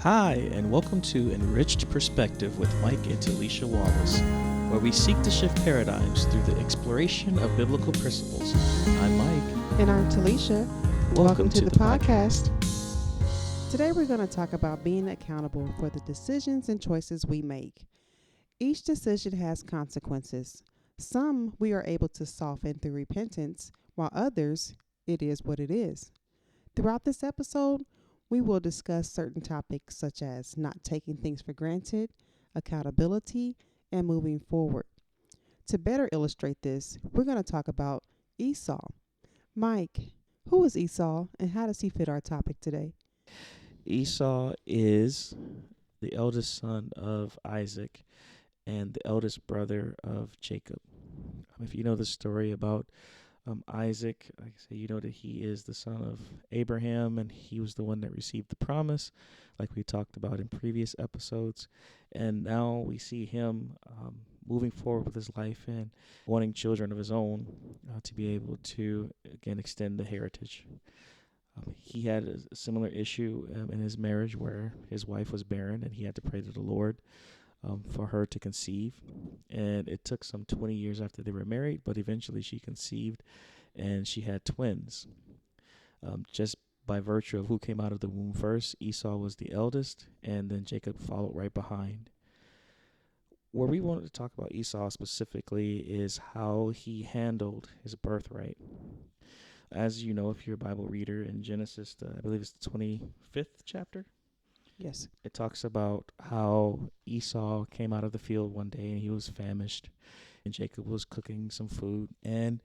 Hi, and welcome to Enriched Perspective with Mike and Talisha Wallace, where we seek to shift paradigms through the exploration of biblical principles. I'm Mike. And I'm Talisha. Welcome to the podcast. Today we're going to talk about being accountable for the decisions and choices we make. Each decision has consequences. Some we are able to soften through repentance, while others, it is what it is. Throughout this episode, we will discuss certain topics such as not taking things for granted, accountability, and moving forward. To better illustrate this, we're going to talk about Esau. Mike, who is Esau and how does he fit our topic today? Esau is the eldest son of Isaac and the eldest brother of Jacob. If you know the story about Isaac, like I say, you know that he is the son of Abraham, and he was the one that received the promise, like we talked about in previous episodes. And now we see him moving forward with his life and wanting children of his own to be able to, again, extend the heritage. He had a similar issue in his marriage where his wife was barren, and he had to pray to the Lord for her to conceive. And it took some 20 years after they were married, but eventually she conceived and she had twins. Just by virtue of who came out of the womb first, Esau was the eldest, and then Jacob followed right behind. Where we wanted to talk about Esau specifically is how he handled his birthright. As you know, if you're a Bible reader, in Genesis, I believe it's the 25th chapter. Yes. It talks about how Esau came out of the field one day and he was famished, and Jacob was cooking some food, and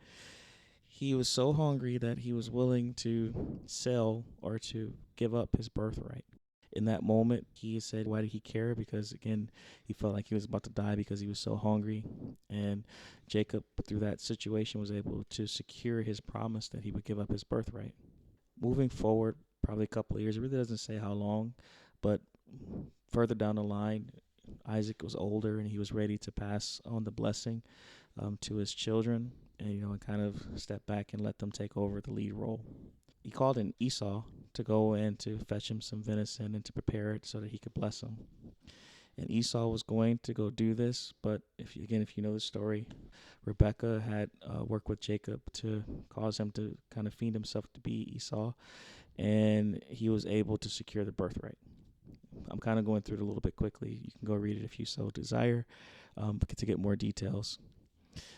he was so hungry that he was willing to sell or to give up his birthright. In that moment, he said, why did he care? Because, again, he felt like he was about to die because he was so hungry. And Jacob, through that situation, was able to secure his promise that he would give up his birthright. Moving forward, probably a couple of years, it really doesn't say how long, but further down the line, Isaac was older and he was ready to pass on the blessing to his children, and kind of step back and let them take over the lead role. He called in Esau to go and to fetch him some venison and to prepare it so that he could bless him. And Esau was going to go do this, but if you know the story, Rebekah had worked with Jacob to cause him to kind of feed himself to be Esau, and he was able to secure the birthright. I'm kind of going through it a little bit quickly. You can go read it if you so desire, to get more details.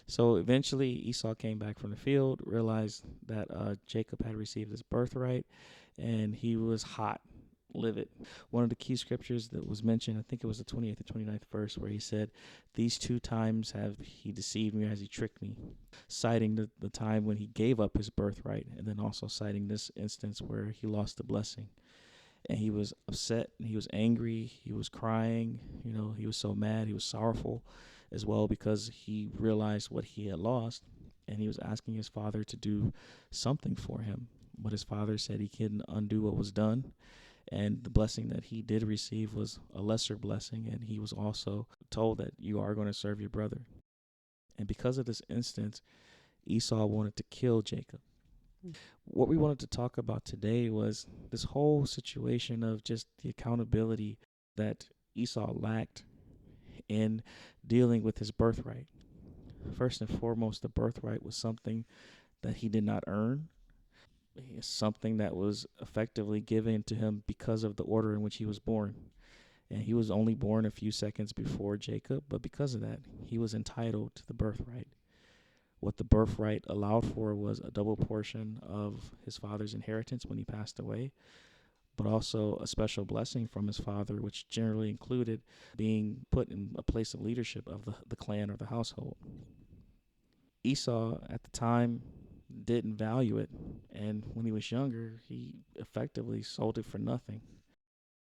So eventually Esau came back from the field, realized that Jacob had received his birthright, and he was hot, livid. One of the key scriptures that was mentioned, I think it was the 28th or 29th verse, where he said, "These 2 times have he deceived me, has he tricked me," citing the time when he gave up his birthright, and then also citing this instance where he lost the blessing. And he was upset, and he was angry, he was crying, he was so mad, he was sorrowful as well because he realized what he had lost, and he was asking his father to do something for him. But his father said he couldn't undo what was done, and the blessing that he did receive was a lesser blessing, and he was also told that you are going to serve your brother. And because of this instance, Esau wanted to kill Jacob. What we wanted to talk about today was this whole situation of just the accountability that Esau lacked in dealing with his birthright. First and foremost, the birthright was something that he did not earn. It's something that was effectively given to him because of the order in which he was born. And he was only born a few seconds before Jacob, but because of that, he was entitled to the birthright. What the birthright allowed for was a double portion of his father's inheritance when he passed away, but also a special blessing from his father, which generally included being put in a place of leadership of the clan or the household. Esau, at the time, didn't value it, and when he was younger, he effectively sold it for nothing.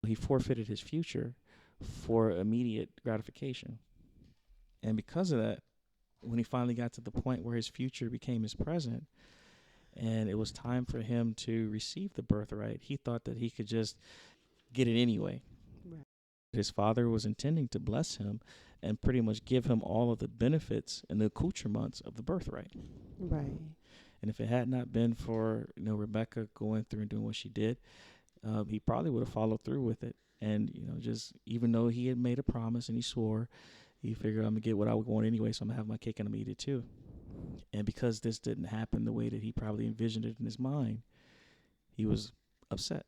He forfeited his future for immediate gratification. And because of that, when he finally got to the point where his future became his present, and it was time for him to receive the birthright, he thought that he could just get it anyway. Right. His father was intending to bless him and pretty much give him all of the benefits and the accoutrements of the birthright. Right. And if it had not been for Rebecca going through and doing what she did, he probably would have followed through with it. And, just even though he had made a promise and he swore, he figured I'm going to get what I would want anyway, so I'm going to have my cake and I'm going to eat it too. And because this didn't happen the way that he probably envisioned it in his mind, he was upset.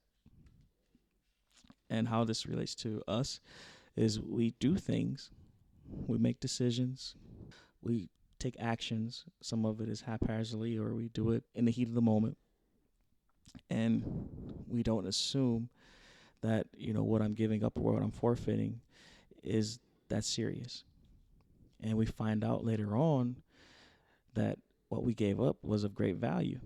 And how this relates to us is we do things, we make decisions, we take actions. Some of it is haphazardly, or we do it in the heat of the moment. And we don't assume that, what I'm giving up or what I'm forfeiting is that serious. And we find out later on that what we gave up was of great value.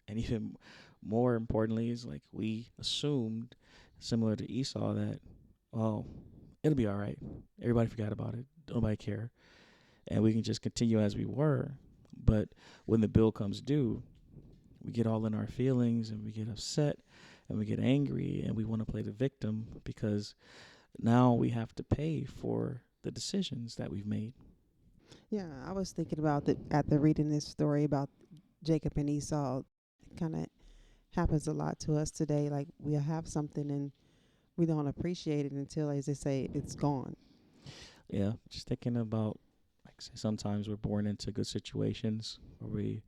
And even more importantly is like we assumed, similar to Esau, that, well, it'll be all right. Everybody forgot about it. Nobody care. And we can just continue as we were. But when the bill comes due, we get all in our feelings and we get upset and we get angry and we want to play the victim because now we have to pay for the decisions that we've made. Yeah, I was thinking about that after reading this story about Jacob and Esau. It kind of happens a lot to us today. Like we have something and we don't appreciate it until, as they say, it's gone. Yeah, just thinking about, like, say, sometimes we're born into good situations, or we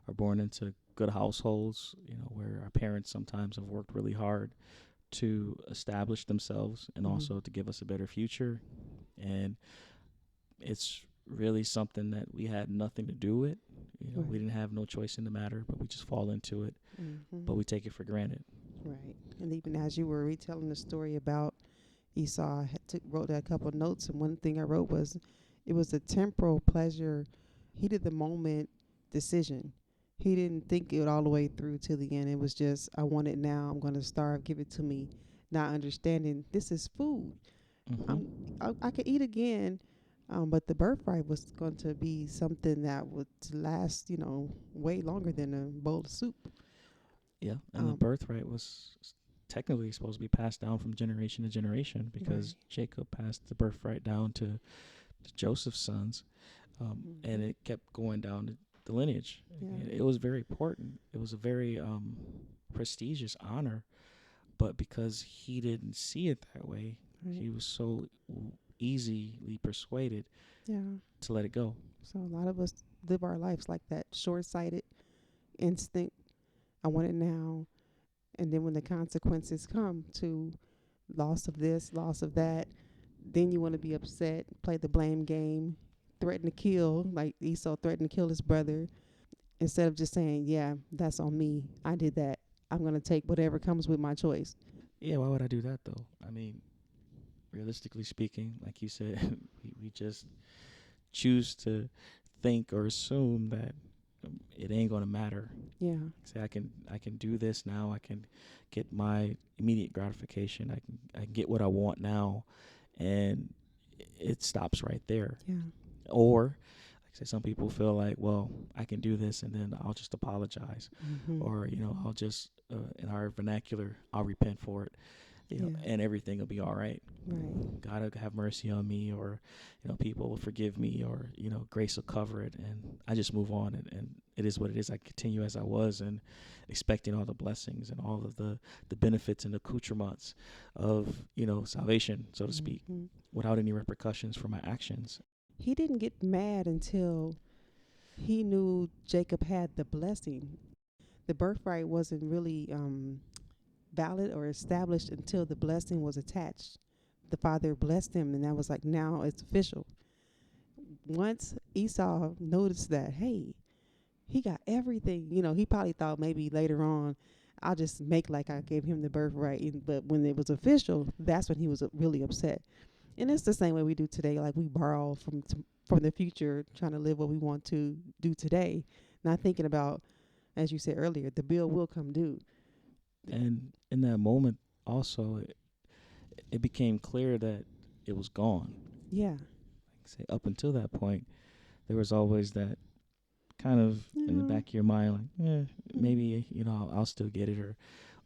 are born into good households, where our parents sometimes have worked really hard to establish themselves and Mm-hmm. also to give us a better future. And it's really something that we had nothing to do with. Right. We didn't have no choice in the matter, but we just fall into it, Mm-hmm. but we take it for granted. Right. And even as you were retelling the story about Esau, I wrote a couple of notes, and one thing I wrote was it was a temporal pleasure, heat of the moment decision. He didn't think it all the way through to the end. It was just, I want it now. I'm going to starve. Give it to me. Not understanding this is food. Mm-hmm. I'm, I could eat again, but the birthright was going to be something that would last, way longer than a bowl of soup. Yeah, and the Um, birthright was technically supposed to be passed down from generation to generation right. because Jacob passed the birthright down to Joseph's sons, and Mm-hmm. it kept going down the lineage. Yeah. It was very important. It was a very prestigious honor, but because he didn't see it that way, Right. he was so easily persuaded Yeah. to let it go. So a lot of us live our lives like that, short-sighted instinct. I want it now, and then when the consequences come to loss of this, loss of that, then you want to be upset, play the blame game, threaten to kill, like Esau threatened to kill his brother, instead of just saying, "Yeah, that's on me. I did that. I'm gonna take whatever comes with my choice." Yeah, why would I do that though? I mean, realistically speaking, like you said, we just choose to think or assume that it ain't gonna matter. Yeah. Say I can do this now. I can get my immediate gratification. I can get what I want now, and it stops right there. Yeah. Or, like I say, some people feel like, well, I can do this, and then I'll just apologize, Mm-hmm. or I'll just in our vernacular, I'll repent for it, Yeah. and everything will be all right. Right. God will have mercy on me, or people will forgive me, or grace will cover it, and I just move on, and it is what it is. I continue as I was, and expecting all the blessings and all of the benefits and accoutrements of salvation, so to speak, Mm-hmm. without any repercussions for my actions. He didn't get mad until he knew Jacob had the blessing. The birthright wasn't really valid or established until the blessing was attached. The father blessed him, and that was like, now it's official. Once Esau noticed that, hey, he got everything, he probably thought maybe later on, I'll just make like I gave him the birthright. But when it was official, that's when he was really upset. And it's the same way we do today. Like we borrow from the future, trying to live what we want to do today, not thinking about, as you said earlier, the bill will come due. And in that moment, also, it became clear that it was gone. Yeah. Like say, up until that point, there was always that kind of in the Yeah. back of your mind, like, maybe I'll still get it, or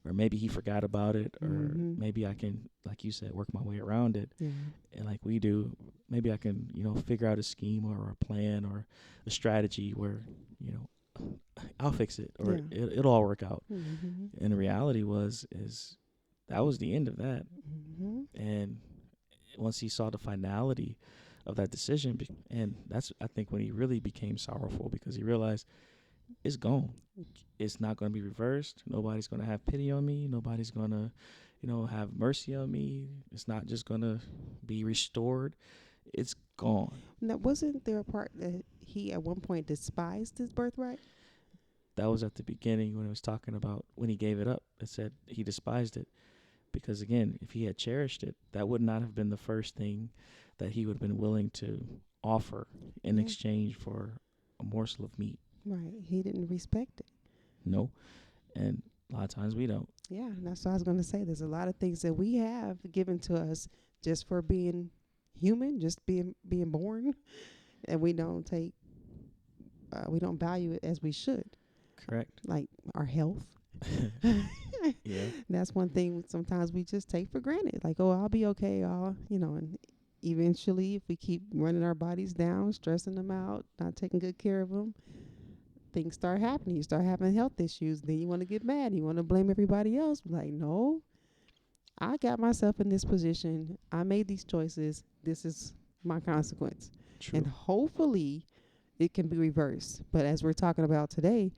maybe he forgot about it, or Mm-hmm. maybe I can, like you said, work my way around it. Yeah. And like we do, maybe I can figure out a scheme or a plan or a strategy where I'll fix it, or Yeah. it'll all work out. Mm-hmm. And the reality is that was the end of that. Mm-hmm. And once he saw the finality of that decision, and that's, I think, when he really became sorrowful, because he realized it's gone. It's not going to be reversed. Nobody's going to have pity on me. Nobody's going to, have mercy on me. It's not just going to be restored. It's gone. Now, wasn't there a part that he at one point despised his birthright? That was at the beginning when it was talking about when he gave it up. It said he despised it because, again, if he had cherished it, that would not have been the first thing that he would have been willing to offer in Yeah. exchange for a morsel of meat. Right. He didn't respect it. No. And a lot of times we don't. Yeah, and that's what I was going to say. There's a lot of things that we have given to us just for being human, just being born, and we don't value it as we should. Correct. Like our health. Yeah. That's one thing sometimes we just take for granted. Like, oh, I'll be okay. And eventually, if we keep running our bodies down, stressing them out, not taking good care of them, things start happening. You start having health issues. Then you want to get mad. You want to blame everybody else. Like, no, I got myself in this position. I made these choices. This is my consequence. True. And hopefully it can be reversed. But as we're talking about today,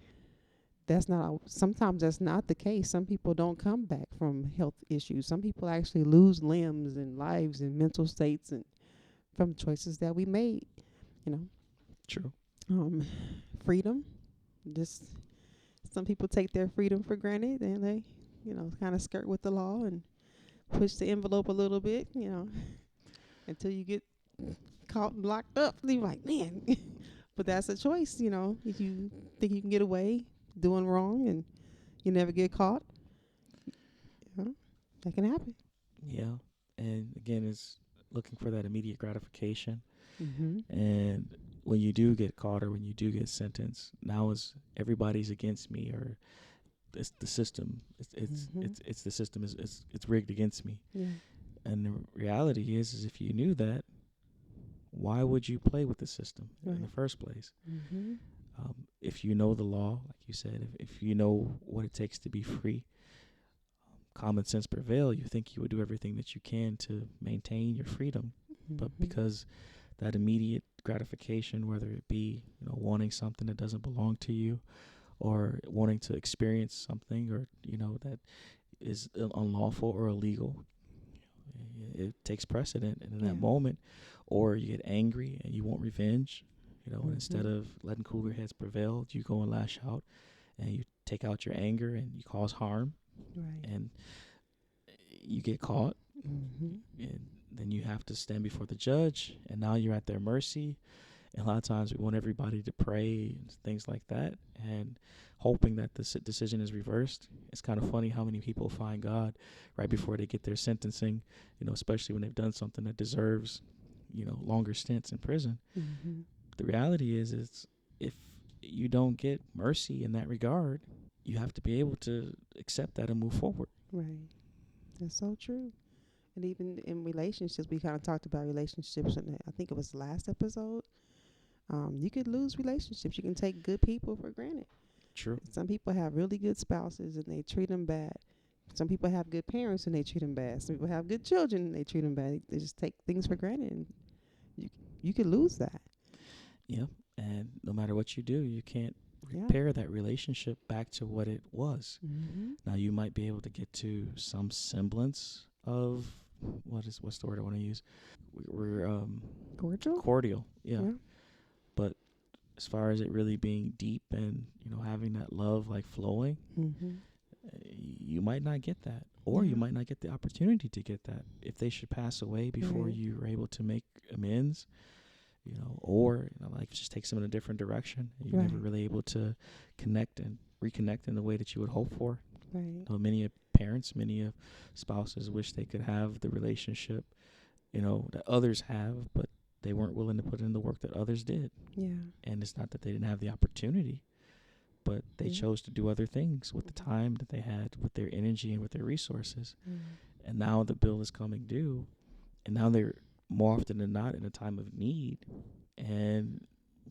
sometimes that's not the case. Some people don't come back from health issues. Some people actually lose limbs and lives and mental states and from choices that we made, you know. True. Freedom. Just some people take their freedom for granted and they, kind of skirt with the law and push the envelope a little bit, until you get caught and locked up. And you're like, man. But that's a choice, if you think you can get away doing wrong and you never get caught, that can happen. Yeah. And again, it's looking for that immediate gratification. Mm-hmm. And when you do get caught or when you do get sentenced, now it's everybody's against me, or it's the system. It's the system it's rigged against me. Yeah. And the reality is if you knew that, why would you play with the system in the first place? Mm-hmm. If you know the law, like you said, if you know what it takes to be free, common sense prevail. You think you would do everything that you can to maintain your freedom, but because that immediate gratification, whether it be wanting something that doesn't belong to you, or wanting to experience something, or that is unlawful or illegal, it takes precedent, and in that moment, or you get angry and you want revenge, and instead of letting cooler heads prevail, you go and lash out, and you take out your anger and you cause harm, and you get caught, and then you have to stand before the judge, and now you're at their mercy. And a lot of times we want everybody to pray and things like that, and hoping that the decision is reversed. It's kind of funny how many people find God right before they get their sentencing, especially when they've done something that deserves, longer stints in prison. Mm-hmm. The reality is if you don't get mercy in that regard, you have to be able to accept that and move forward. Right. That's so true. And even in relationships, we kind of talked about relationships I think it was the last episode. You could lose relationships. You can take good people for granted. True. Some people have really good spouses and they treat them bad. Some people have good parents and they treat them bad. Some people have good children and they treat them bad. They just take things for granted, and you could lose that. Yeah, and no matter what you do, you can't repair that relationship back to what it was. Mm-hmm. Now you might be able to get to some semblance of what's the word I want to use? We're cordial. Yeah. But as far as it really being deep and having that love like flowing, you might not get that, or you might not get the opportunity to get that if they should pass away before you are able to make amends. Or like just takes them in a different direction. You're never really able to connect and reconnect in the way that you would hope for. Right. Many of parents, many of spouses wish they could have the relationship, that others have, but they weren't willing to put in the work that others did. Yeah. And it's not that they didn't have the opportunity, but they chose to do other things with the time that they had, with their energy and with their resources. And now the bill is coming due, and now they're more often than not in a time of need, and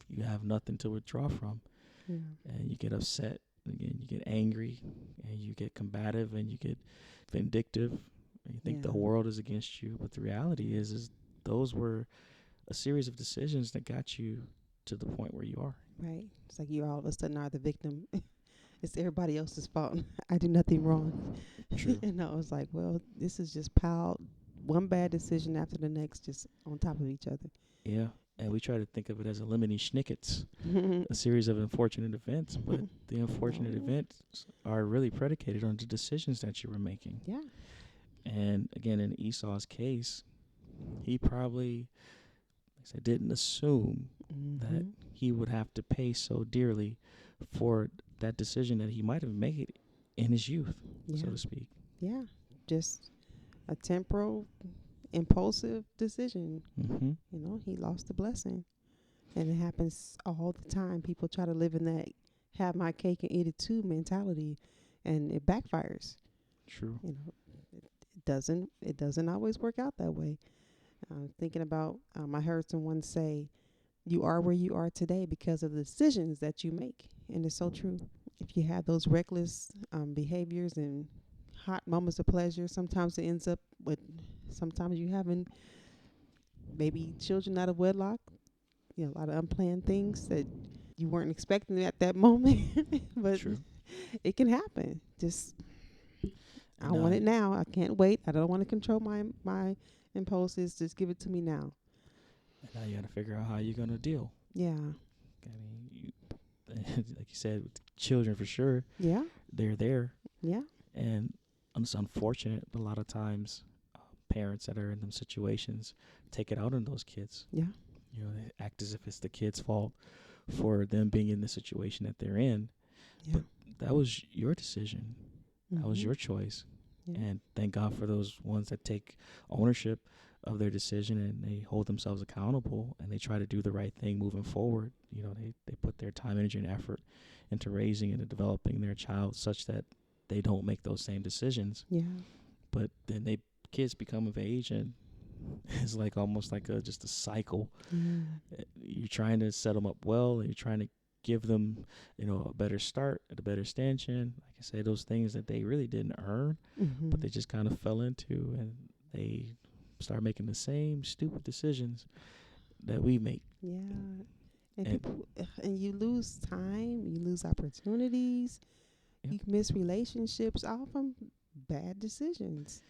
you have nothing to withdraw from. Yeah. and you get upset. Again, you get angry, and you get combative, and you get vindictive, and you think the Yeah. world is against you. But the reality is those were a series of decisions that got you to the point where you are. Right. It's like you all of a sudden are the victim. It's everybody else's fault. I do nothing wrong. True. And I was like, well, this is just piled one bad decision after the next, just on top of each other. Yeah. And we try to think of it as a lemony schnickets, a series of unfortunate events, but the unfortunate No. events are really predicated on the decisions that you were making. Yeah. And again, in Esau's case, he probably, like I said, didn't assume that Mm-hmm. he would have to pay so dearly for that decision that he might have made in his youth, Yeah. so to speak. Yeah. Just a temporal, impulsive decision. Mm-hmm. You know, he lost the blessing. And it happens all the time. People try to live in that have my cake and eat it too mentality, and it backfires. True. You know, it doesn't always work out that way. Thinking about, I heard someone say, "You are where you are today because of the decisions that you make," and it's so true. If you have those reckless behaviors and hot moments of pleasure, sometimes it ends up with sometimes you having maybe children out of wedlock. You know, a lot of unplanned things that you weren't expecting at that moment, but True. it can happen. Just I And want it now. I can't wait. I don't want to control my impulses. Just give it to me now. now you got to figure out how you're going to deal. Yeah. I mean, like you said, with children for sure, Yeah. they're there. Yeah. And it's unfortunate, but a lot of times parents that are in them situations take it out on those kids. Yeah. You know, they act as if it's the kid's fault for them being in the situation that they're in. Yeah. But that was your decision. That was Mhm. your choice. Yeah. And thank God for those ones that take ownership of their decision and they hold themselves accountable and they try to do the right thing moving forward. You know, they put their time, energy, and effort into raising and developing their child such that they don't make those same decisions. Yeah. But then kids become of age and it's like almost like just a cycle. Yeah. You're trying to set them up well, and you're trying to give them, a better start, a better stanchion. Like I say, those things that they really didn't earn, Mhm. but they just kind of fell into, and they start making the same stupid decisions that we make. Yeah. And And people, and you lose time, you lose opportunities, yeah. you miss relationships, all from bad decisions.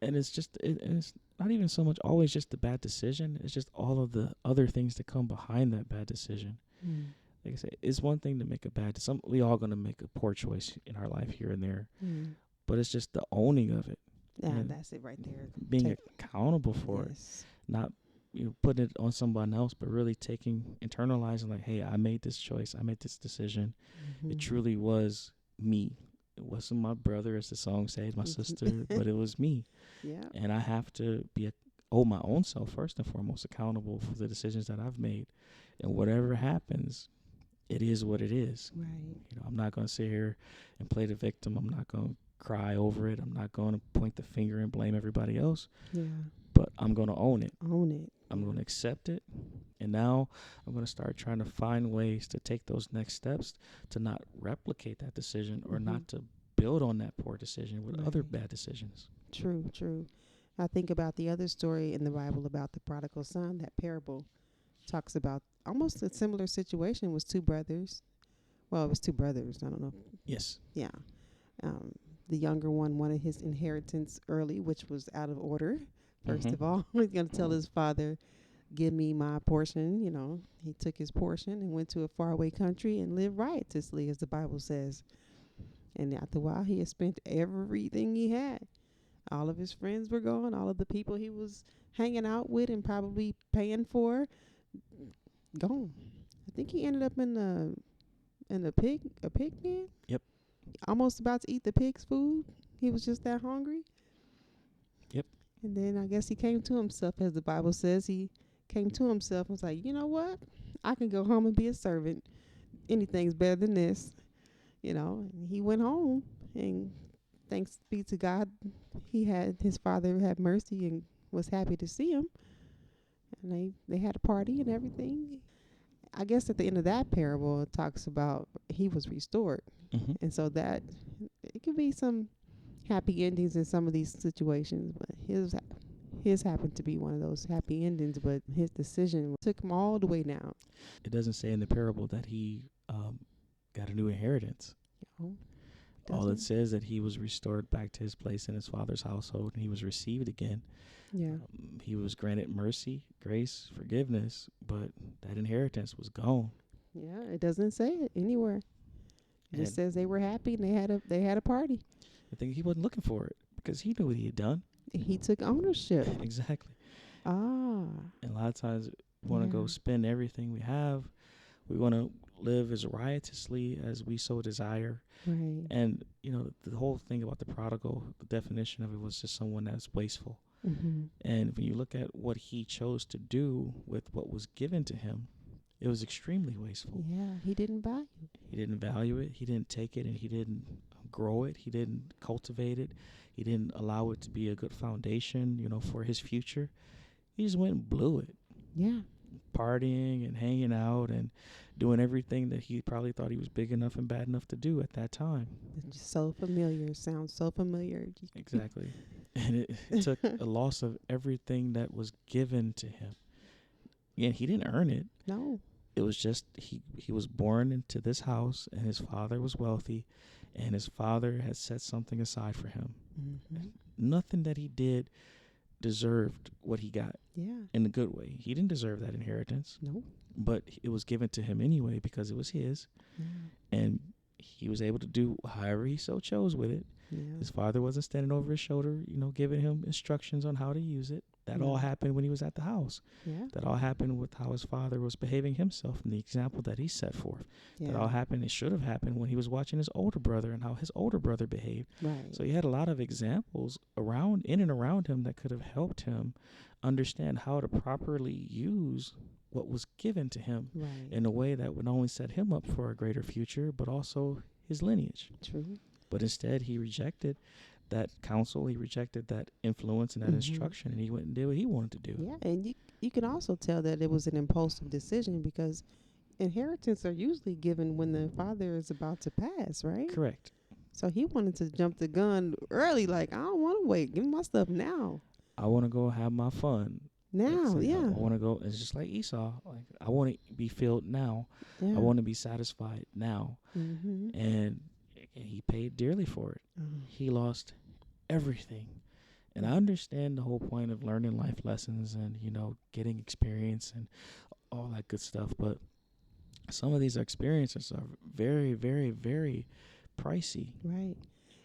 and it's just and it's not even so much always just the bad decision. It's just all of the other things that come behind that bad decision. Mm. Like I say, it's one thing to make a bad. We all gonna make a poor choice in our life here and there, Mm. but it's just the owning of it, Yeah, and that's it right there. being Take- accountable for it, yes. not putting it on someone else, but really internalizing like, hey, I made this choice, I made this decision. It Mhm. truly was me. It wasn't my brother, as the song says, my sister, but it was me. Yeah. And I have to hold my own self first and foremost accountable for the decisions that I've made. And whatever happens, it is what it is. Right. I'm not going to sit here and play the victim. I'm not going to cry over it. I'm not going to point the finger and blame everybody else. Yeah. But I'm going to own it. Own it. I'm going to accept it. And now I'm going to start trying to find ways to take those next steps to not replicate that decision or Mhm. not to build on that poor decision with other Right. bad decisions. True, true. I think about the other story in the Bible about the prodigal son. That parable talks about almost a similar situation. It was two brothers. Well, it was two brothers. I don't know. Yes. Yeah. Um, the younger one wanted his inheritance early, which was out of order. 1st Mhm. of all, he's going to tell his father, "Give me my portion." You know, he took his portion and went to a faraway country and lived riotously, as the Bible says. And after a while, he had spent everything he had. All of his friends were gone. All of the people he was hanging out with and probably paying for, gone. I think he ended up in a pig pen. Yep. Almost about to eat the pig's food. He was just that hungry. Yep. And then I guess he came to himself, as the Bible says. He came to himself and was like, you know what? I can go home and be a servant. Anything's better than this. And he went home, and thanks be to God, his father had mercy and was happy to see him. And they had a party and everything. I guess at the end of that parable, it talks about he was restored. Hmm. And so that it could be some happy endings in some of these situations, but his happened to be one of those happy endings, but his decision took him all the way down. It doesn't say in the parable that he got a new inheritance. You know, All it doesn't says that he was restored back to his place in his father's household, and he was received again. yeah. He was granted mercy, grace, forgiveness, but that inheritance was gone. Yeah, it doesn't say it anywhere. It And just says they were happy and they had a party. I think he wasn't looking for it because he knew what he had done. He took ownership. Exactly. Ah, And a lot of times we want to go yeah. spend everything we have. We want to live as riotously as we so desire. Right. And, the whole thing about the prodigal, the definition of it was just someone that's wasteful. Mm-hmm. And when you look at what he chose to do with what was given to him, it was extremely wasteful. Yeah, he didn't value. He didn't value it. He didn't take it, and he didn't grow it. He didn't cultivate it. He didn't allow it to be a good foundation, for his future. He just went and blew it, Yeah. partying and hanging out and doing everything that he probably thought he was big enough and bad enough to do at that time. It's just so familiar. Sounds so familiar. Exactly. And it took a loss of everything that was given to him. And he didn't earn it. No. It was just he was born into this house, and his father was wealthy, and his father had set something aside for him. Mm-hmm. Nothing that he did deserved what he got Yeah. in a good way. He didn't deserve that inheritance, No. but it was given to him anyway because it was his, Yeah. and he was able to do however he so chose with it. Yeah. His father wasn't standing over his shoulder, giving him instructions on how to use it. That all No. happened when he was at the house. Yeah. That all happened with how his father was behaving himself and the example that he set forth. Yeah. That all happened, it should have happened when he was watching his older brother and how his older brother behaved. Right. So he had a lot of examples in and around him that could have helped him understand how to properly use what was given to him Right. in a way that would not only set him up for a greater future, but also his lineage. True. But instead, he rejected that counsel. He rejected that influence and that Mhm. instruction, and he went and did what he wanted to do. Yeah, and you can also tell that it was an impulsive decision because inheritance are usually given when the father is about to pass, right? Correct. So he wanted to jump the gun early, like I don't want to wait. Give me my stuff now. I want to go have my fun. Now, I yeah, want to go. It's just like Esau. Like, I want to be filled now. yeah. I want to be satisfied now. Mm-hmm. And he paid dearly for it. He lost everything. And I understand the whole point of learning life lessons and, getting experience and all that good stuff. But some of these experiences are very, very, very pricey. Right.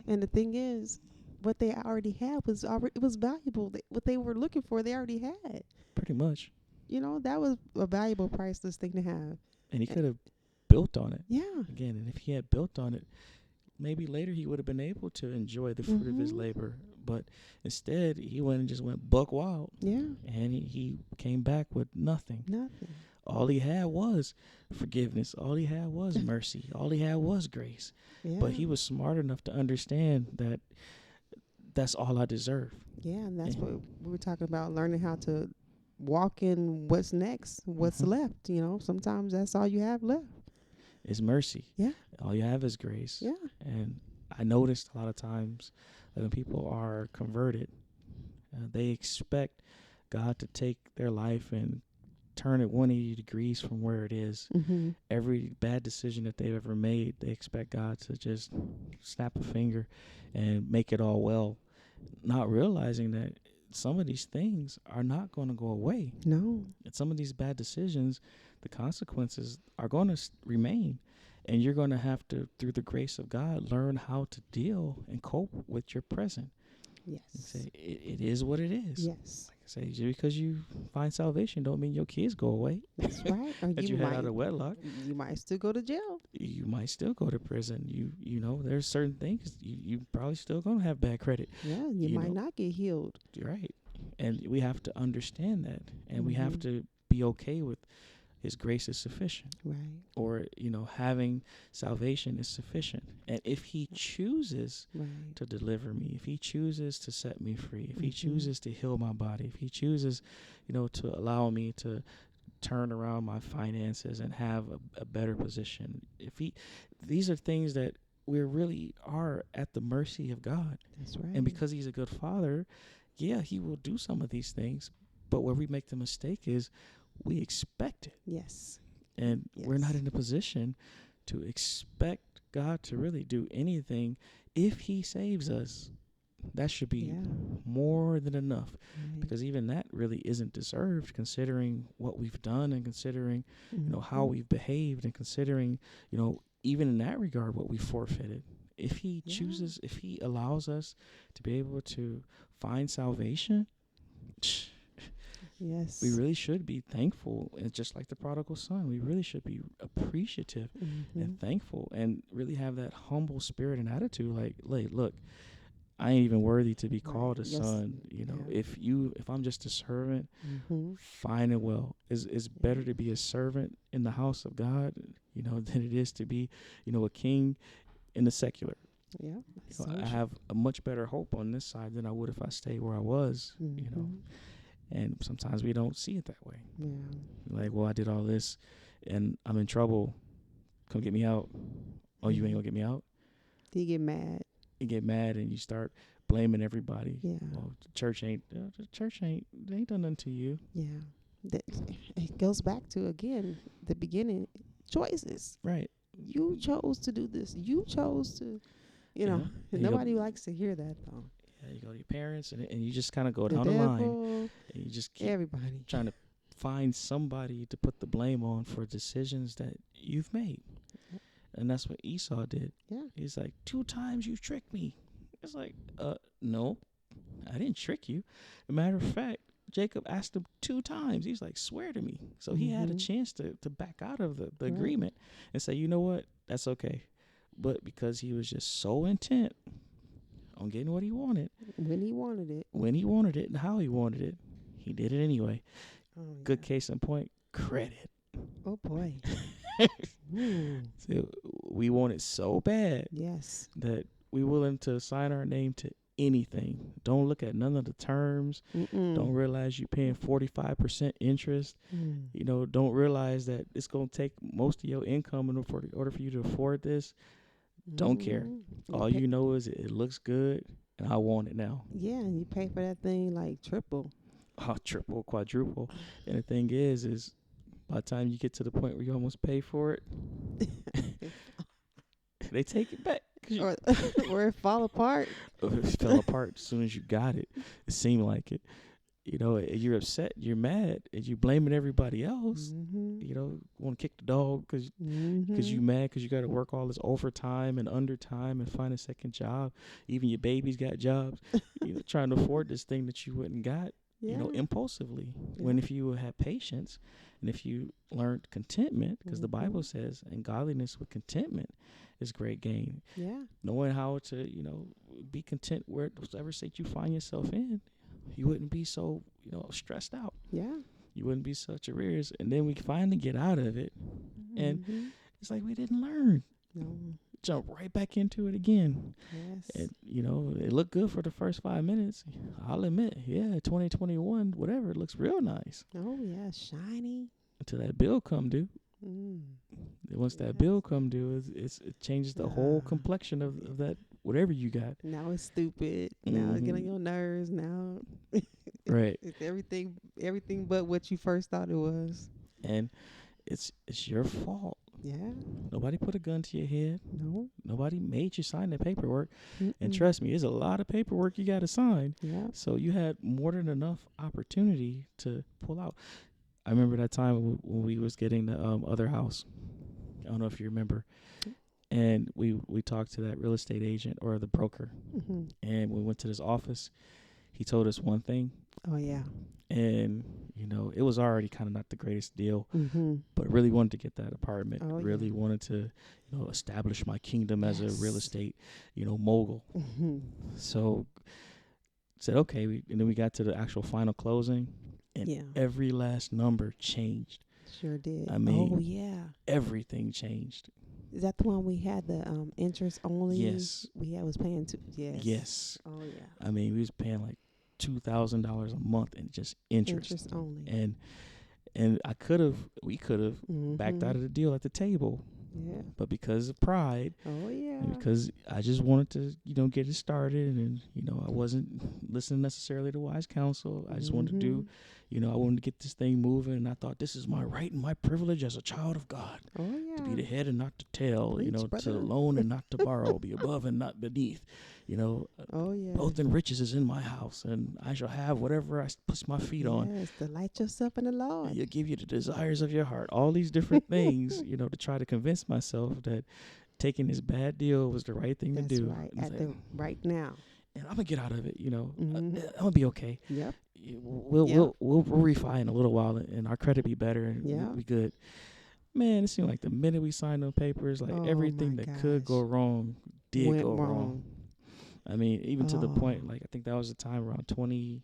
And the thing is, what they already had was it was valuable. What they were looking for, they already had. Pretty much. That was a valuable, priceless thing to have. And he could have built on it. Yeah. Again, and if he had built on it, maybe later he would have been able to enjoy the fruit of his Mhm. labor. But instead, he went and just went buck wild. Yeah. And he came back with nothing. Nothing. All he had was forgiveness. All he had was mercy. All he had was grace. Yeah. But he was smart enough to understand that that's all I deserve. Yeah, and that's Yeah. what we were talking about, learning how to walk in what's next, what's Mhm. left. Sometimes that's all you have left. It's mercy. Yeah. All you have is grace. Yeah. And I noticed a lot of times that when people are converted, they expect God to take their life and turn it 180 degrees from where it is. Mm-hmm. Every bad decision that they've ever made, they expect God to just snap a finger and make it all well, not realizing that some of these things are not going to go away. No. And some of these bad decisions, the consequences are going to remain. And you're going to have to, through the grace of God, learn how to deal and cope with your present. Yes. And say, it is what it is. Yes. Like I say, just because you find salvation don't mean your kids go away. That's right. Or That you had out of wedlock. You might still go to jail. You might still go to prison. You know, there's certain things you probably still going to have bad credit. Yeah, you You might know. not get healed. You're right. And we have to understand that. And we have Mhm. to be okay with his grace is sufficient. Right. Or, having salvation is sufficient. And if he chooses Right. to deliver me, if he chooses to set me free, if he Mhm. chooses to heal my body, if he chooses, to allow me to turn around my finances and have a better position. These are things that we really are at the mercy of God. That's right. And because he's a good father, yeah, he will do some of these things. But where we make the mistake is we expect it. Yes. And we're not Yes. in a position to expect God to really do anything. If he saves us, that should be Yeah. more than enough, Right. because even that really isn't deserved, considering what we've done and considering, how Mhm. we've behaved, and considering, even in that regard, what we forfeited. If he Yeah. chooses, if he allows us to be able to find salvation, Yes. we really should be thankful. And just like the prodigal son, we really should be appreciative and thankful, and really have that humble spirit and attitude. Like, look, I ain't even worthy to be called a Yes. son. Yeah. If I'm just a servant, Mm-hmm. fine and well. It's better to be a servant in the house of God, than it is to be, a king in the secular. Yeah. I have a much better hope on this side than I would if I stayed where I was. And sometimes we don't see it that way. Yeah. Like, well, I did all this, and I'm in trouble. Come get me out. Oh, you ain't gonna get me out? You get mad. You get mad and you start blaming everybody. Yeah. Well, the church ain't they ain't done nothing to you. Yeah. That it goes back to again the beginning choices. Right. You chose to do this. You chose to, Yeah. And you nobody likes to hear that though. Yeah, you go to your parents, and you just kind of go The down the line, devil, and you just keep everybody. trying to find somebody to put the blame on for decisions that you've made. Yep. And that's what Esau did. Yeah. He's like, 2 times you tricked me. It's like, no, I didn't trick you. As a matter of fact, Jacob asked him 2 times. He's like, swear to me. So he had a chance to back out of the Right. agreement and say, you know what, that's okay. But because he was just so intent on getting what he wanted, When he wanted it. and how he wanted it, he did it anyway. Oh, Good yeah. case in point, credit. Oh boy. Ooh. So we want it so bad Yes. that we willing to sign our name to anything. Don't look at none of the terms. Don't realize you're paying 45% interest. Don't realize that it's going to take most of your income in order for you to afford this. Don't care. All you know is it looks good, and I want it now. Yeah, and you pay for that thing like triple. Triple, quadruple. And the thing is by the time you get to the point where you almost pay for it, they take it back. Or it fall apart. It fell apart as soon as you got it. It seemed like it. You're upset, you're mad, and you're blaming everybody else. Want to kick the dog because you mad because you got to work all this overtime and undertime and find a second job. Even your baby's got jobs. Trying to afford this thing that you wouldn't got. Impulsively. When if you had patience and if you learned contentment, because the Bible says, and godliness with contentment is great gain. Yeah. Knowing how to, be content wherever state you find yourself in, you wouldn't be so, stressed out. Yeah. You wouldn't be such arrears. And then we finally get out of it. And it's like we didn't learn. No. Jump right back into it again. Yes. And, it looked good for the first 5 minutes. I'll admit, 2021, whatever, it looks real nice. Oh, yeah. Shiny. Until that bill come due. Once that bill come due, it changes the whole complexion of that, whatever you got. Now it's stupid. Now it's getting on your nerves. Now Right. It's everything but what you first thought it was. And it's your fault. Yeah. Nobody put a gun to your head. No. Nobody made you sign the paperwork. And trust me, there's a lot of paperwork you got to sign. Yeah. So you had more than enough opportunity to pull out. I remember that time when we was getting the other house. I don't know if you remember. And we talked to that real estate agent or the broker. And we went to this office. He told us one thing. Oh, yeah. And, it was already kind of not the greatest deal, but really wanted to get that apartment. Oh, really wanted to, establish my kingdom as a real estate, mogul. So said, okay. And then we got to the actual final closing, and every last number changed. Sure did. I mean, oh, yeah. Everything changed. Is that the one we had the interest only? Yes. Was paying Yes. Yes. Oh, yeah. I mean, we was paying like $2,000 a month in just interest. Interest only. And And we could have backed out of the deal at the table. Yeah. But because of pride, Oh yeah. and because I just wanted to, get it started, and I wasn't listening necessarily to wise counsel. I just wanted to do, I wanted to get this thing moving, and I thought this is my right and my privilege as a child of God Oh yeah. to be the head and not the tail. Preach, To brother. loan and not to borrow, be above and not beneath. Oh yeah. Both in riches is in my house, and I shall have whatever I put my feet on. Yes, delight yourself in the Lord. He'll give you the desires of your heart. All these different things, to try to convince myself that taking this bad deal was the right thing That's to do. right. And At the right now. and I'm gonna get out of it. I'm Mhm. gonna be okay. Yep. We'll Yep. we'll refi in a little while, and our credit be better, and Yeah. we good. Man, it seemed like the minute we signed those papers, like Oh everything my that could go gosh. wrong did Went go wrong. wrong. I mean, even to the Oh. point, like I think that was the time around 28,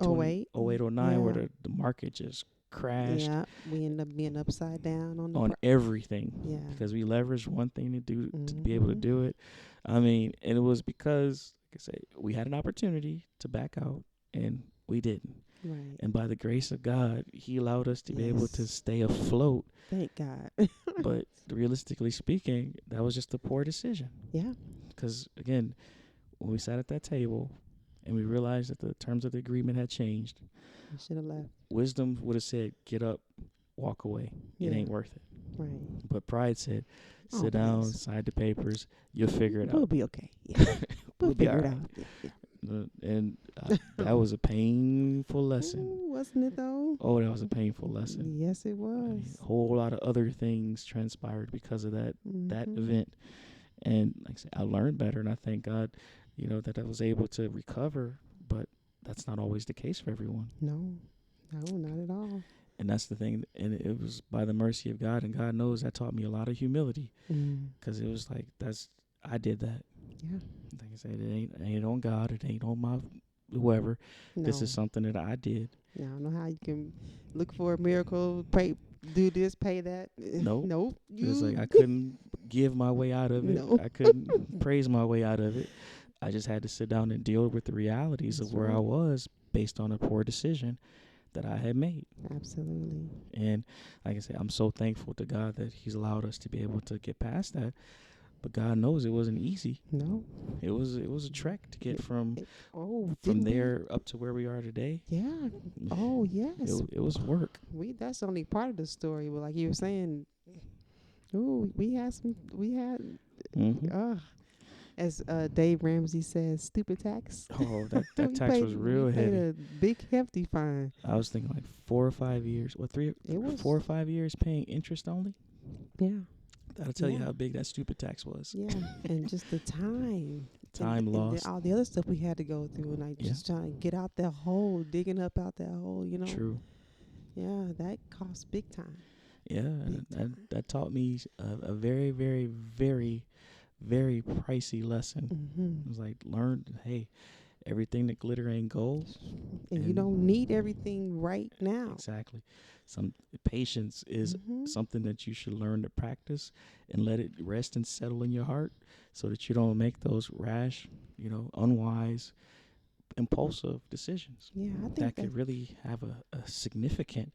08. 09, where Yeah. the market just crashed Yeah. We end up being upside down on the on everything yeah. because we leveraged one thing to be able to Mhm. do it. I mean, and it was because, like I say, we had an opportunity to back out and we didn't. Right. And by the grace of God, He allowed us to be able to Yes. stay afloat. Thank God. But realistically speaking, that was just a poor decision. Yeah. Because again, when we sat at that table and we realized that the terms of the agreement had changed, You should have left. wisdom would have said, "Get up, walk away. It Yeah. ain't worth it." Right. But pride said, Oh, "Sit down, please. sign the papers. You'll figure it We'll out. be okay. Yeah. We'll We'll be figure all it right." out. Yeah. And that was a painful lesson. Ooh, wasn't it though? Oh, that was a painful lesson. Yes, it I mean, was. a whole lot of other things transpired because of that Mhm. event. And like I said, I learned better, and I thank God, that I was able to recover. But that's not always the case for everyone. No, not at all. And that's the thing. And it was by the mercy of God, and God knows that taught me a lot of humility, because it was like I did that. Yeah. Like I said, it ain't on God. It ain't on my whoever. No. This is something that I did. Yeah, I don't know how you can look for a miracle, pray, do this, pay that. Nope. Nope. It was like I couldn't give my way out of it. No. I couldn't praise my way out of it. I just had to sit down and deal with the realities That's of where right. I was based on a poor decision that I had made. Absolutely. And like I said, I'm so thankful to God that He's allowed us to be able to get past that. But God knows it wasn't easy. No. It was a trek to get from Oh, from didn't we? there up to where we are today. Yeah. Oh, yes. It was work. That's only part of the story, but like you were saying, ooh, we had Mm-hmm. as Dave Ramsey says, stupid tax. Oh, that We tax was real we paid heavy. a big hefty fine. I was thinking like 4 or 5 years. What, It was 4 or 5 years paying interest only? Yeah. That'll tell you Yeah. how big that stupid tax was. Yeah. And just the time. Time and lost. then all the other stuff we had to go through, and like Yeah. just trying to get out that hole, digging up out that hole, True. Yeah, that costs big time. Yeah, Big time. that taught me a very, very, very, very pricey lesson. Mm-hmm. It was like, learn, hey, everything that glitter ain't gold. And you And- don't need everything right now. Exactly. Some patience is Mhm. something that you should learn to practice and let it rest and settle in your heart so that you don't make those rash, unwise, impulsive decisions Yeah, I think that could really have a significant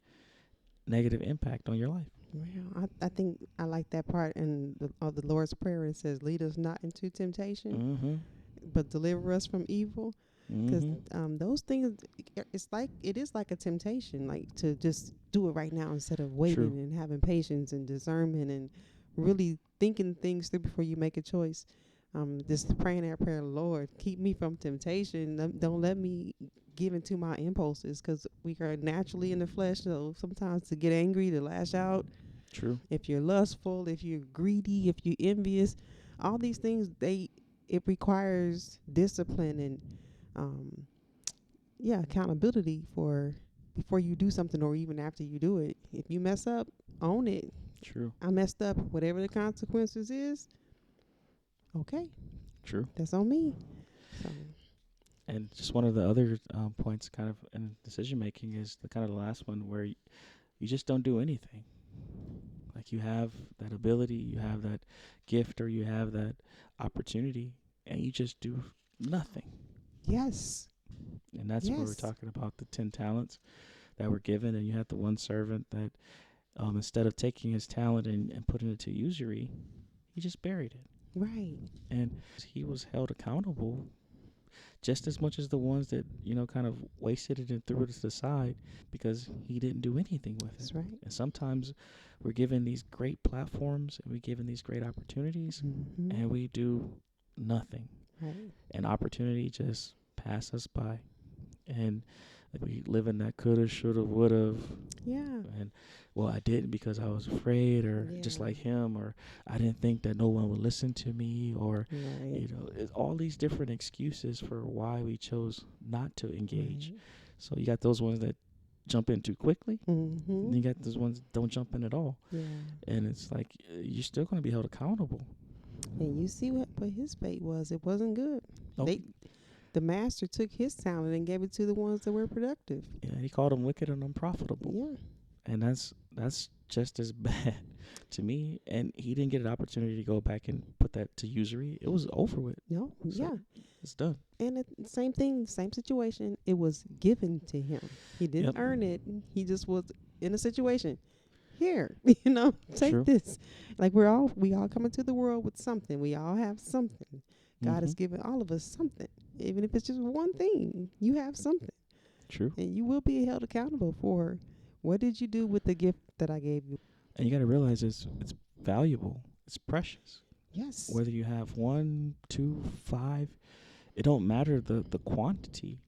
negative impact on your life. Well, I think I like that part in of the Lord's Prayer. It says, "Lead us not into temptation, Mm-hmm. but deliver us from evil." Because Mm-hmm. those things, it is like a temptation, like to just do it right now instead of waiting True. and having patience and discernment and really thinking things through before you make a choice. Just praying that prayer, Lord, keep me from temptation. Don't let me give into my impulses, because we are naturally in the flesh. So sometimes to get angry, to lash out, True. if you're lustful, if you're greedy, if you're envious, all these things, it requires discipline and accountability for before you do something or even after you do it. If you mess up, own it. True. I messed up. Whatever the consequences is, okay, True. that's on me. So, And just one of the other points kind of in decision making is the kind of the last one where you just don't do anything. Like you have that ability, you have that gift, or you have that opportunity, and you just do nothing. yes. And that's where we're Yes. talking about the 10 talents. that were given, and you had the one servant that instead of taking his talent and putting it to usury, he just buried it. Right. And he was held accountable just as much as the ones that, kind of wasted it and threw it to the side because he didn't do anything with it. That's right. And sometimes we're given these great platforms and we're given these great opportunities and we do nothing. Right. And opportunity just pass us by. And we live in that coulda, shoulda, woulda. Yeah. And, well, I didn't because I was afraid, or just like him, or I didn't think that no one would listen to me, or, Right. it's all these different excuses for why we chose not to engage. Right. So you got those ones that jump in too quickly. And Mm-hmm. you got those ones that don't jump in at all. Yeah. And it's like you're still going to be held accountable. And you see what his fate was. It wasn't good. Nope. The master took his talent and gave it to the ones that were productive. Yeah, he called them wicked and unprofitable. Yeah. And that's just as bad to me. And he didn't get an opportunity to go back and put that to usury. It was over with. No. So Yeah. it's done. And same thing, same situation. It was given to him. He didn't Yep. earn it. He just was in a situation. Here, take True. this. Like we all come into the world with something. We all have something. God has Mhm. given all of us something. Even if it's just one thing, you have something. True. And you will be held accountable for what did you do with the gift that I gave you. And you got to realize it's valuable. It's precious. Yes. Whether you have 1, 2, 5, it don't matter the quantity.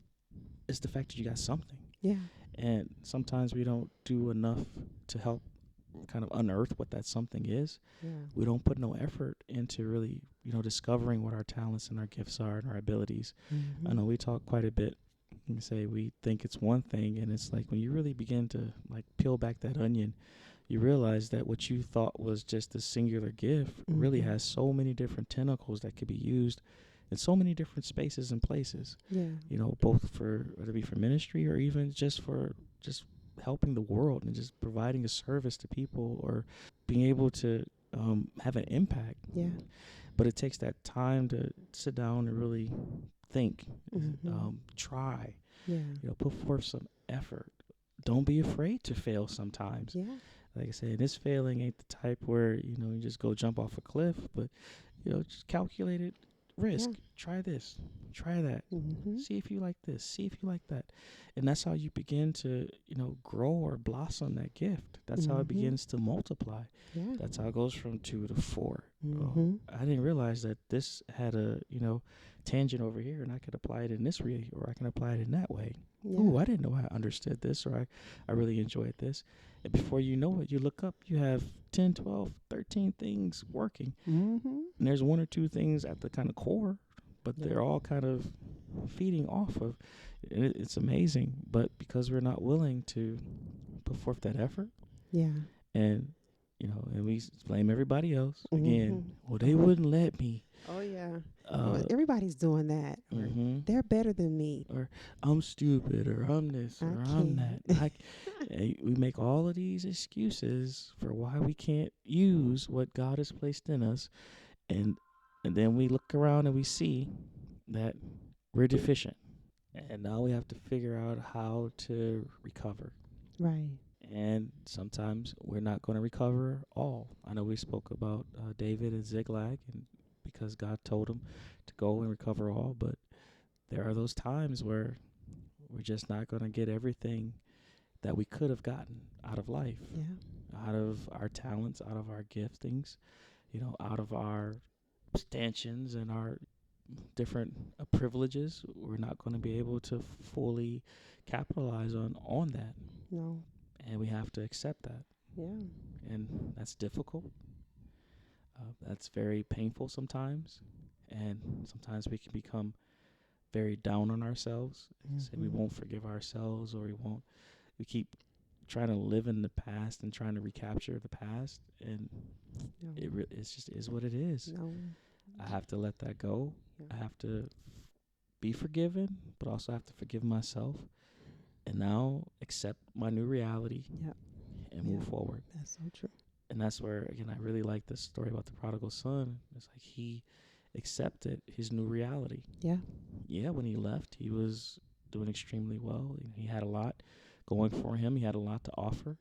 It's the fact that you got something. Yeah. And sometimes we don't do enough to help kind of unearth what that something is. Yeah. We don't put no effort into really, discovering what our talents and our gifts are and our abilities. Mm-hmm. I know we talk quite a bit and say we think it's one thing, and it's like when you really begin to like peel back that onion, you realize that what you thought was just a singular gift really Mhm. has so many different tentacles that could be used in so many different spaces and places. Yeah. Both for whether it be for ministry or even just for just helping the world and just providing a service to people or being able to have an impact. Yeah. But it takes that time to sit down and really think, Mhm. try, Yeah. put forth some effort. Don't be afraid to fail sometimes. Yeah. Like I said, this failing ain't the type where, you just go jump off a cliff, but, just calculated risk. Yeah. Try this, try that. Mm-hmm. See if you like this, see if you like that. And that's how you begin to, grow or blossom that gift. That's how it Mhm. begins to multiply. Yeah. That's how it goes from 2 to 4. Mhm. I didn't realize that this had a, tangent over here and I could apply it in this way or I can apply it in that way. Yeah. Ooh, I didn't know I understood this or I really enjoyed this. And before you know it, you look up, you have 10, 12, 13 things working. Mm-hmm. And there's 1 or 2 things at the kind of core, but Yeah. they're all kind of feeding off of. It's amazing. But because we're not willing to put forth that effort Yeah. and, and we blame everybody else. Again, Mhm. well, they wouldn't let me. Oh yeah. Uh, Everybody's doing that. Or mhm. they're better than me. Or I'm stupid, or I'm this, I or I'm can't. that. We make all of these excuses for why we can't use what God has placed in us, and then we look around and we see that we're deficient, and now we have to figure out how to recover. Right. And sometimes we're not going to recover all. I know we spoke about David and Ziklag, and because God told him to go and recover all, but there are those times where we're just not going to get everything that we could have gotten out of life, Yeah. out of our talents, out of our giftings, out of our stanchions and our different privileges. We're not going to be able to fully capitalize on that, No. and we have to accept that. Yeah. And that's difficult. That's very painful sometimes, and sometimes we can become very down on ourselves. Say we Mhm. won't forgive ourselves, or we keep trying to live in the past and trying to recapture the past, and No. it's just is what it is. No. I have to let that go. Yeah. I have to be forgiven, but also have to forgive myself, and now accept my new reality Yep. and move Yeah. forward. That's so true. And that's where, again, I really like this story about the prodigal son. It's like he accepted his new reality. Yeah. Yeah, when he left, he was doing extremely well. He had a lot, going for him. He had a lot to offer.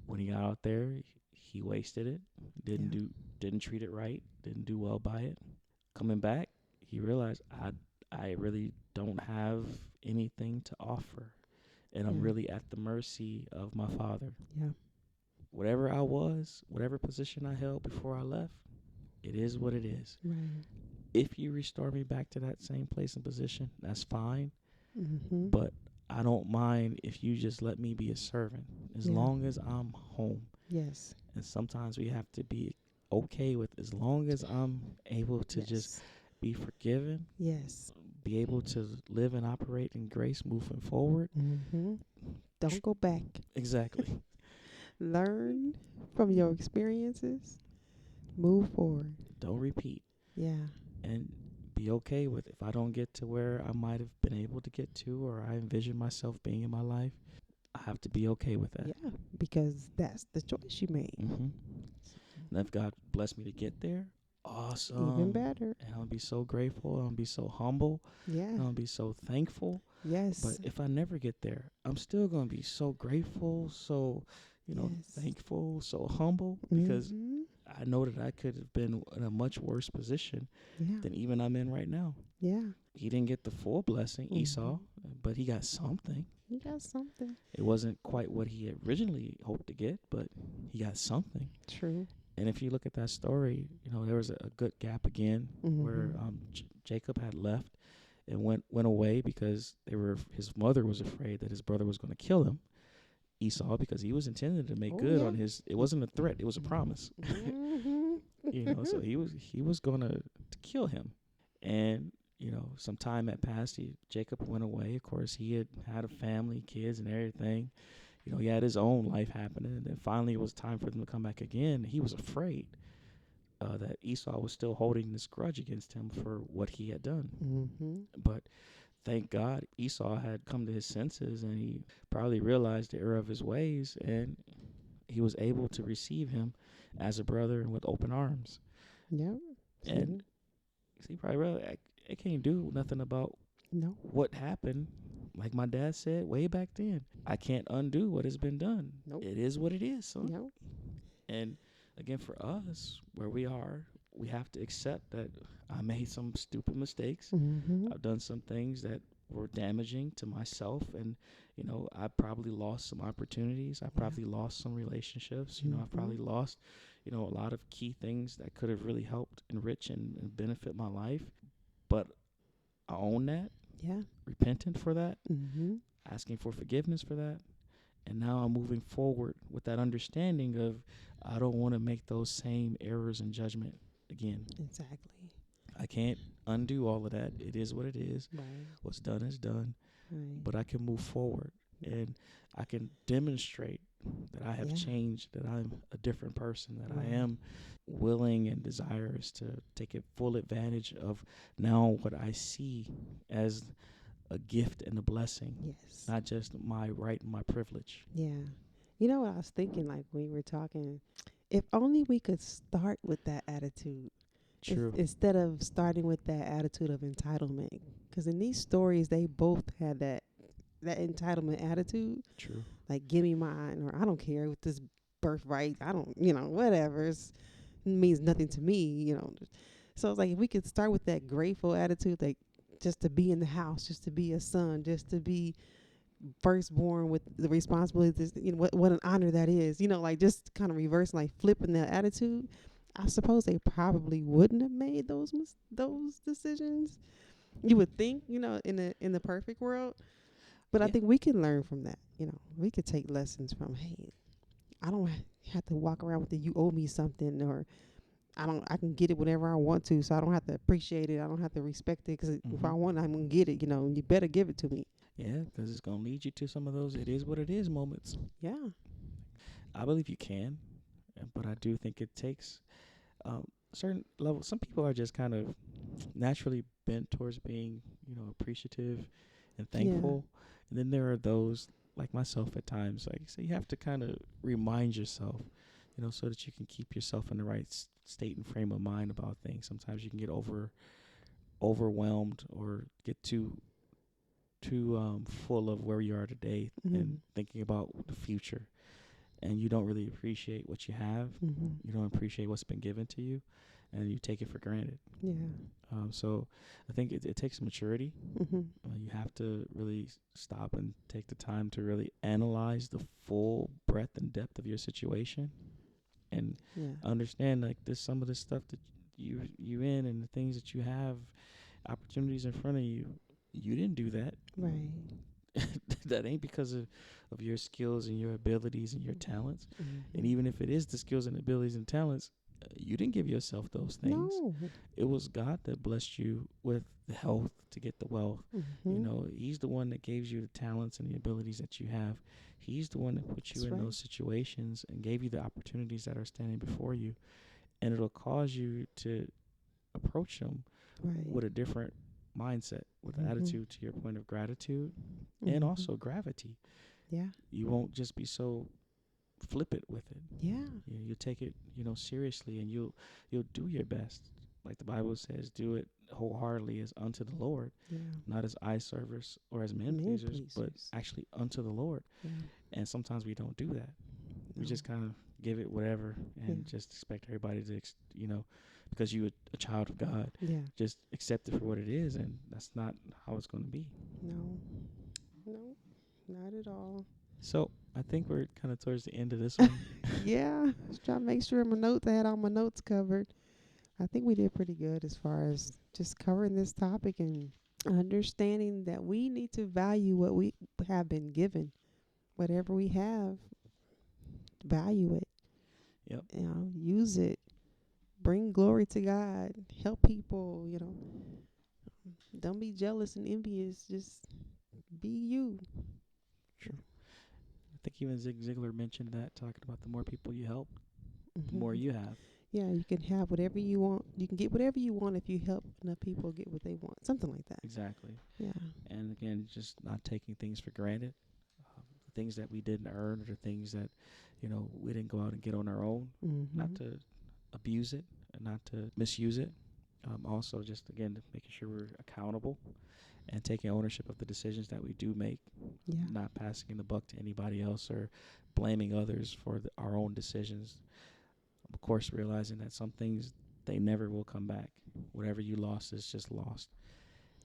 When he got out there, he wasted it. Didn't Yeah. do didn't treat it right. Didn't do well by it. Coming back, he realized I really don't have anything to offer, and I'm Yeah. really at the mercy of my father. Yeah. Whatever I was, whatever position I held before I left, it is what it is. Right. If you restore me back to that same place and position, that's fine. Mhm. But I don't mind if you just let me be a servant as Yeah. long as I'm home. Yes. And sometimes we have to be okay with as long as I'm able to just Yes. be forgiven, Yes. be able to live and operate in grace moving forward. Mhm. Don't go back. Exactly. Learn from your experiences. Move forward. Don't repeat. Yeah. And be okay with if I don't get to where I might have been able to get to or I envision myself being in my life. I have to be okay with that. Yeah. Because that's the choice you made. Mm-hmm. And if God blessed me to get there, Even awesome. better. And I'll be so grateful. I'll be so humble. Yeah. And I'll be so thankful. But Yes. if I never get there, I'm still going to be so grateful, so, Yes. thankful, so humble because Mhm. I know that I could have been in a much worse position Yeah. than even I'm in right now. Yeah. He didn't get the full blessing, Esau, Mhm. but he got something. You got something. It wasn't quite what he had originally hoped to get, but he got something. True. And if you look at that story, there was a good gap again where Mhm. Jacob had left and went away because his mother was afraid that his brother was going to kill him, Esau, because he was intended to make Oh good yeah. on his. It wasn't a threat; it was a promise. Mhm. So he was going to kill him, and some time had passed. Jacob went away. Of course, he had a family, kids, and everything. He had his own life happening, and then finally it was time for them to come back again. He was afraid that Esau was still holding this grudge against him for what he had done. Mhm. But thank God Esau had come to his senses, and he probably realized the error of his ways, and he was able to receive him as a brother and with open arms. Yep. And See? he probably realized I can't do nothing about No. what happened. Like my dad said way back then, I can't undo what has been done. Nope. It is what it is, son. Nope. And again, for us, where we are, we have to accept that I made some stupid mistakes. Mhm. I've done some things that were damaging to myself, and I probably lost some opportunities. I Yeah. probably lost some relationships. I Mhm. probably lost a lot of key things that could have really helped enrich and benefit my life. But I own that, Yeah. repentant for that, Mhm. asking for forgiveness for that, and now I'm moving forward with that understanding of I don't want to make those same errors in judgment again. Exactly. I can't undo all of that. It is what it is. Right. What's done is done. Right. But I can move forward and I can demonstrate that I have Yeah. changed, that I'm a different person, that I Right. am willing and desirous to take a full advantage of now what I see as a gift and a blessing, Yes. not just my right and my privilege. Yeah. You know what I was thinking, like when we were talking, if only we could start with that attitude True. instead of starting with that attitude of entitlement. Because in these stories, they both had that entitlement attitude, True. like give me mine, or I don't care with this birthright. I don't, whatever. It means nothing to me. So it's like if we could start with that grateful attitude, like just to be in the house, just to be a son, just to be firstborn with the responsibilities, what an honor that is, like just kind of reversing, like flipping that attitude. I suppose they probably wouldn't have made those decisions. You would think, in the perfect world, but I Yeah. think we can learn from that. We could take lessons from, hey, I don't have to walk around with the you owe me something, or I can get it whenever I want to, so I don't have to appreciate it. I don't have to respect it, because if Mm-hmm. I want, I'm gonna get it. You better give it to me. Yeah, because it's going to lead you to some of those it is what it is moments. Yeah. I believe you can, but I do think it takes certain level. Some people are just kind of naturally bent towards being, appreciative and Yeah. thankful. And then there are those like myself at times, like so you have to kind of remind yourself, so that you can keep yourself in the right state and frame of mind about things. Sometimes you can get overwhelmed or get too too full of where you are today and thinking about the future, and you don't really appreciate what you have. You don't appreciate what's been given to you, and you take it for granted. Yeah. So I think it takes maturity. Mm-hmm. You have to really stop and take the time to really analyze the full breadth and depth of your situation, and Yeah. understand like this some of the stuff that you in and the things that you have, opportunities in front of you. You didn't do that. Right. That ain't because of your skills and your abilities and your talents. Mm-hmm. And even if it is the skills and abilities and talents, you didn't give yourself those things. No. It was God that blessed you with the health to get the wealth. Mm-hmm. You know, He's the one that gives you the talents and the abilities that you have. He's the one that put you That's in right. those situations and gave you the opportunities that are standing before you. And it'll cause you to approach them Right. with a different mindset, with an attitude, to your point of gratitude and also gravity. Yeah. You won't just be so flippant with it. Yeah. You take it, seriously, and you'll do your best. Like the Bible says, do it wholeheartedly as unto the Lord, Yeah. not as eye servers or as men pleasers, but actually unto the Lord. Yeah. And sometimes we don't do that. We No. just kind of give it whatever and just expect everybody to, because you're a child of God, Yeah. just accept it for what it is, and that's not how it's going to be. No. No. Not at all. So I think we're kind of towards the end of this one. Yeah. Just trying to make sure I had all my notes covered. I think we did pretty good as far as just covering this topic and understanding that we need to value what we have been given. Whatever we have, value it. Yep. Use it. Bring glory to God. Help people, Don't be jealous and envious. Just be you. True. I think even Zig Ziglar mentioned that, talking about the more people you help, the more you have. Yeah, you can have whatever you want. You can get whatever you want if you help enough people get what they want. Something like that. Exactly. Yeah. And again, just not taking things for granted. The things that we didn't earn, or the things that, we didn't go out and get on our own. Not to abuse it and not to misuse it. Also, just again, making sure we're accountable and taking ownership of the decisions that we do make. Yeah. Not passing the buck to anybody else or blaming others for our own decisions. Of course, realizing that some things, they never will come back. Whatever you lost is just lost.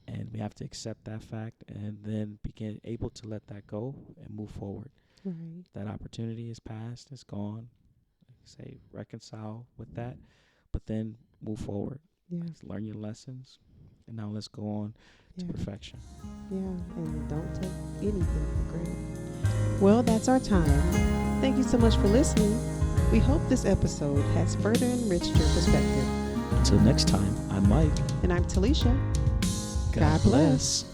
And we have to accept that fact and then begin able to let that go and move forward. Right. That opportunity is past, it's gone. Say, reconcile with that, but then move forward. Yeah. Learn your lessons, and now let's go on to perfection. Yeah, and don't take anything for granted. Well, that's our time. Thank you so much for listening. We hope this episode has further enriched your perspective. Until next time, I'm Mike. And I'm Talisha. God bless.